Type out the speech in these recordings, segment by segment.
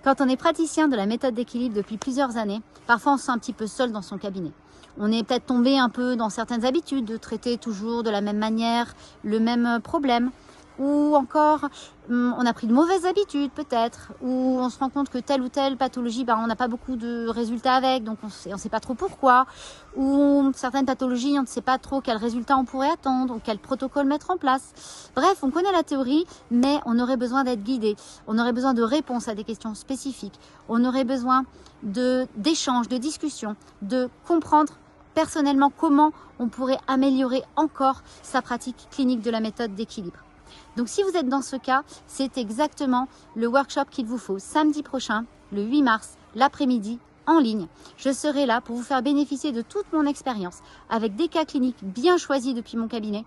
Quand on est praticien de la méthode d'équilibre depuis plusieurs années, parfois on se sent un petit peu seul dans son cabinet. On est peut-être tombé un peu dans certaines habitudes de traiter toujours de la même manière le même problème. Ou encore, on a pris de mauvaises habitudes peut-être, ou on se rend compte que telle ou telle pathologie, on n'a pas beaucoup de résultats avec, donc on ne sait pas trop pourquoi, ou certaines pathologies, on ne sait pas trop quel résultat on pourrait attendre, ou quel protocole mettre en place. Bref, on connaît la théorie, mais on aurait besoin d'être guidé, on aurait besoin de réponses à des questions spécifiques, on aurait besoin d'échanges, de discussions, de comprendre personnellement comment on pourrait améliorer encore sa pratique clinique de la méthode d'équilibre. Donc si vous êtes dans ce cas, c'est exactement le workshop qu'il vous faut samedi prochain, le 8 mars, l'après-midi, en ligne. Je serai là pour vous faire bénéficier de toute mon expérience avec des cas cliniques bien choisis depuis mon cabinet,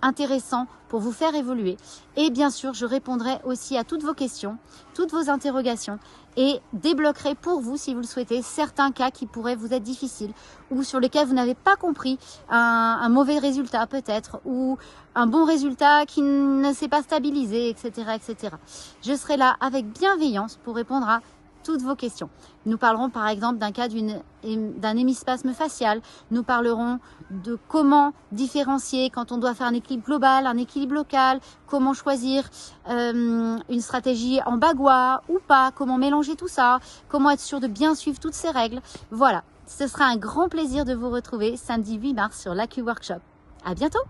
intéressants pour vous faire évoluer. Et bien sûr, je répondrai aussi à toutes vos questions, toutes vos interrogations et débloquerai pour vous, si vous le souhaitez, certains cas qui pourraient vous être difficiles ou sur lesquels vous n'avez pas compris un mauvais résultat peut-être ou un bon résultat qui ne s'est pas stabilisé, etc., etc. Je serai là avec bienveillance pour répondre à toutes vos questions. Nous parlerons par exemple d'un cas d'un hémispasme facial. Nous parlerons de comment différencier quand on doit faire un équilibre global, un équilibre local, comment choisir une stratégie en bagua ou pas, comment mélanger tout ça, comment être sûr de bien suivre toutes ces règles. Voilà, ce sera un grand plaisir de vous retrouver samedi 8 mars sur l'AQ Workshop. À bientôt!